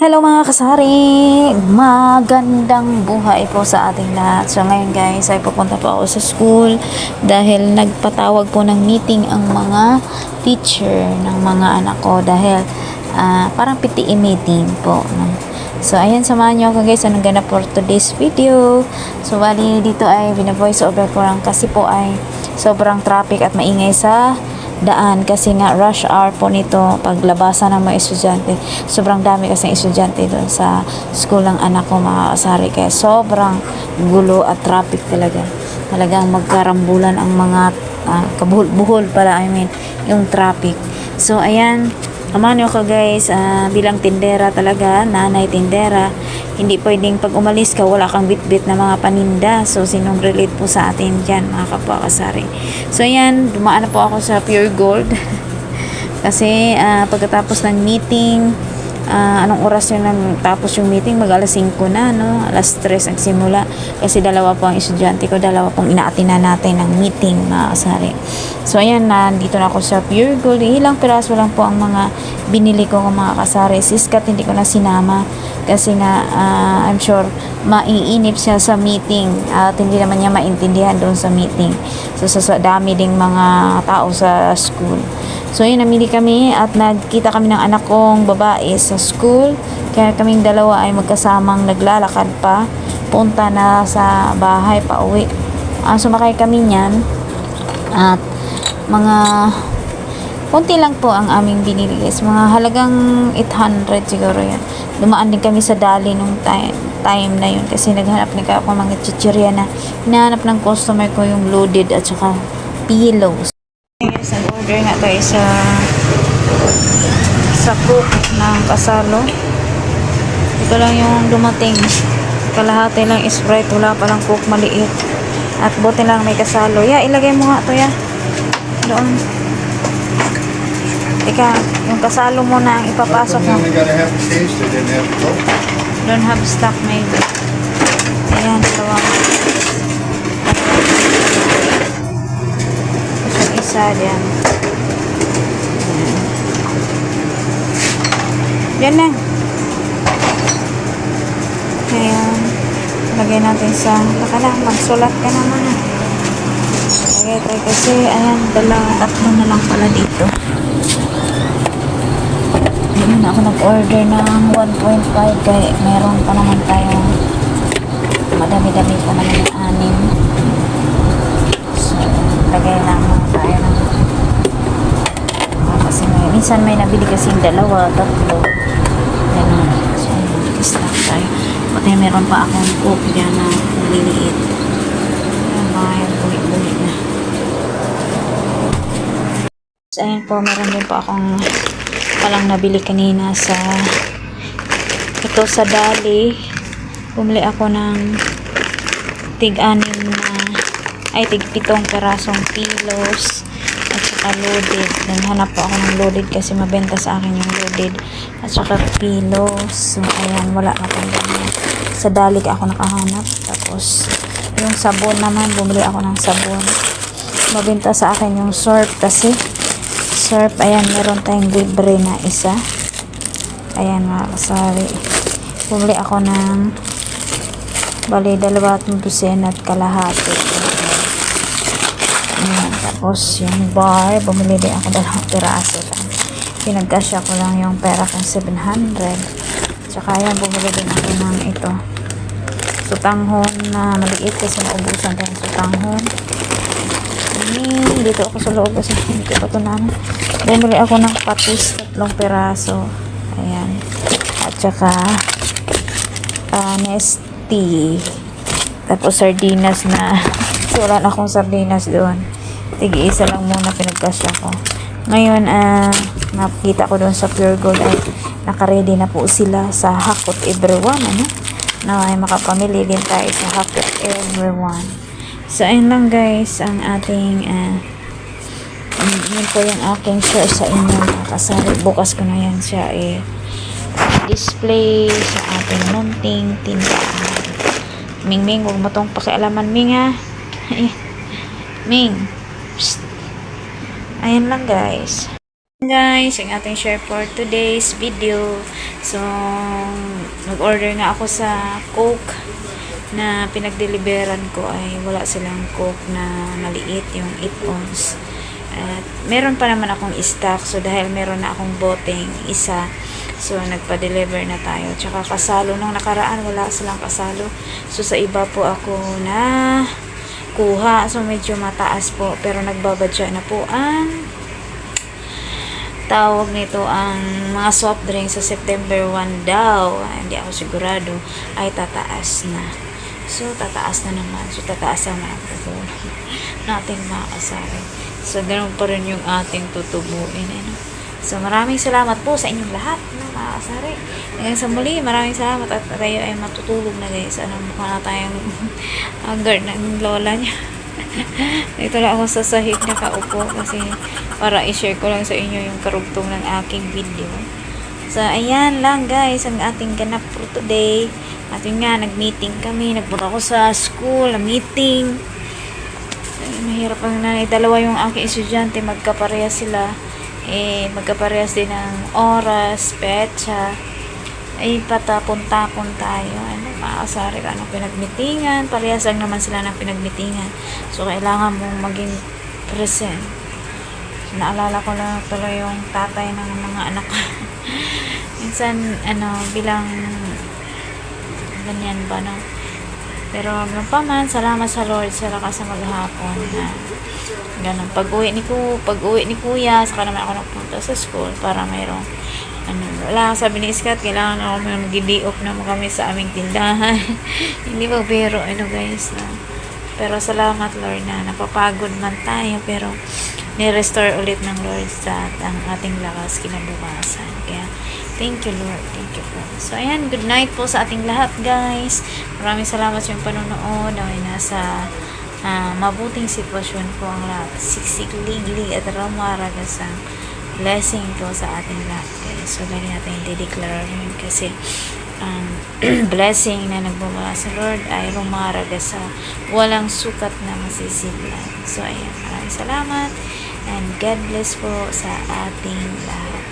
Hello mga kasari! Magandang buhay po sa ating lahat. So ngayon guys ay pupunta po ako sa school dahil nagpatawag po ng meeting ang mga teacher ng mga anak ko dahil parang PTE meeting po. No? So ayan, samahan nyo ako guys anong ganap for today's video. So bali dito ay bina-voice over ko lang kasi po ay sobrang traffic at maingay sa daan kasi nga rush hour po nito paglabasan ng mga estudyante. Sobrang dami kasi estudyante doon sa school ng anak ko mga kasari kaya sobrang gulo at traffic talagang magkarambulan ang mga kabuhol-buhol pala yung traffic. So ayan, amahan nyo ka guys, bilang tindera talaga, nanay tindera, hindi pwedeng pag umalis ka wala kang bitbit na mga paninda. So sinong relate po sa atin dyan mga kapwa kasari. So ayan, dumaan na po ako sa Pure Gold kasi pagkatapos ng meeting, anong oras yun tapos yung meeting, mag alas 5 na, no? Alas 3 nagsimula kasi dalawa po ang estudyante ko, dalawa pong inaatinan natin ng meeting mga kasari. So ayan, nandito na ako sa Pure Gold. Ilang piraso lang po ang mga binili ko mga kasari. Siskat hindi ko na sinama kasi nga I'm sure maiinip siya sa meeting at hindi naman niya maintindihan doon sa meeting. So sa dami ding mga tao sa school. So yun, namili kami at nagkita kami ng anak kong babae sa school. Kaya kaming dalawa ay magkasamang naglalakad pa punta na sa bahay pa uwi. Sumakay kami niyan at mga konti lang po ang aming binili guys. Mga halagang 800 siguro yan. Dumaan din kami sa Dali nung time na yun kasi naghanap din ako mga chichirya na hinahanap ng customer ko yung loaded at saka pillows. Guys, nag-order nga tayo sa cook ng kasalo. Ito lang yung dumating. Kalahati lang Sprite, wala palang cook maliit. At buti lang may kasalo. Ilagay mo nga to doon. Ika, yung kasalo mo na ang ipapasok mo. Don't have stock maybe. Ayan, dalawa. Yung isa diyan. Yan na. Ayan. Lagay natin sa magsulat ka naman. Lagay tayo kasi ayan, tatlo na lang pala dito. Hindi na ako nag-order ng 1.5 kaya meron pa naman tayong madami-dami pa naman ng 6. So lagay lang tayo ng kasi minsan may nabili kasing 2, 3 ganun. So stock tayo pati meron pa akong cook dyan na liliit. Ayan, buhi-buhi na. So ayan po, meron din po akong palang nabili kanina sa Dali. Bumili ako ng tig-7 pirasong pillows at saka loaded. Naghanap po ako ng loaded kasi mabenta sa akin yung loaded at saka pillows. So ayan, wala na pang ganyan. Sa Dali ako nakahanap. Tapos yung sabon naman, bumili ako ng sabon. Mabenta sa akin yung Surf kasi Surf, ayan, meron tayong libre na isa. Ayan mga kasari. Bumili ako ng bali 2 dosen at kalahati. Ayan, tapos yung bar, bumili din ako 2 piraso lang. Pinagkasya ko lang yung pera kong 700. Tsaka ayan, bumili din ako ng ito. Sutanghon na maliit kasi naubusan tayong sutanghon. Dito ako sa loob kasi hindi ko pa ito namin. Bumili ako ng patis 3 piraso. Ayan. At saka Nestea. Tapos sardinas na so wala na akong sardinas doon. Tig-isa lang muna pinagkasya ko. Ngayon nakita ko doon sa Pure Gold ay naka-ready na po sila sa Hakot Everyone. Na ay makapamili din tayo sa Hakot Everyone. So ayun lang guys ang ating yun po yung aking share sa inyo kasari. Bukas ko na yan siya display sa ating munting tindahan. Ming, huwag mo tong pakialaman, Ming, ha. Ming, psst. Ayan lang guys. Guys, ang ating share for today's video. So, nag-order nga ako sa Coke na pinag-deliveran ko ay wala silang Coke na maliit, yung 8 ounce. At meron pa naman akong stock, so dahil meron na akong boteng isa, so nagpa-deliver na tayo. Tsaka kasalo nung nakaraan, wala silang kasalo. So sa iba po ako na kuha, so medyo mataas po, pero nagbabadya na po ang tawag nito, ang mga soft drinks sa September 1 daw, hindi ako sigurado, ay tataas na. So, tataas na naman. So, tataas naman ang tutulong natin mga kasari. So, ganun pa rin yung ating tutubuin. Ano? So, maraming salamat po sa inyong lahat, no, mga kasari. Hanggang sa muli, maraming salamat at tayo ay matutulog na guys. Ano, mukha na tayong guard ng lola niya. Dito lang ako sa sahig nakaupo kasi para i-share ko lang sa inyo yung karugtong ng aking video. So, ayan lang guys ang ating ganap for today. At yun nga, nag-meeting kami. Nagpunta ako sa school, meeting. Mahirap ang nanay. Dalawa yung aking estudyante, magkaparehas sila. Magkaparehas din ng oras, petsa. Ay patapon-tapon tayo. Ano, makakasari ka ng pinagmitingan. Parehas lang naman sila ng pinagmitingan. So, kailangan mong maging present. Naalala ko lang tuloy yung tatay ng mga anak ko. Minsan, bilang ganyan ba, no? Pero, ano pa man, salamat sa Lord sa lakas sa maghapon na ganun. Pag-uwi ni Kuya, saka naman ako nagpunta sa school para mayroong wala, sabi ni Scott, kailangan ako mag-day off naman kami sa aming tindahan. Hindi ba, pero guys, no? Pero salamat Lord na napapagod man tayo, pero ni-restore ulit ng Lord sa ang ating lakas kinabukasan. Kaya, thank you Lord, thank you po. So, ayan, good night po sa ating lahat guys. Maraming salamat sa yung panonood. Ay nasa mabuting sitwasyon po ang lahat. Siksik, liglig at ramaragasang blessing ko sa ating lahat guys. So, ganyan natin i-declare yun kasi blessing na nagbumula sa Lord ay rumaraga sa walang sukat na masisiglan. So, ayan, maraming salamat and God bless po sa ating lahat.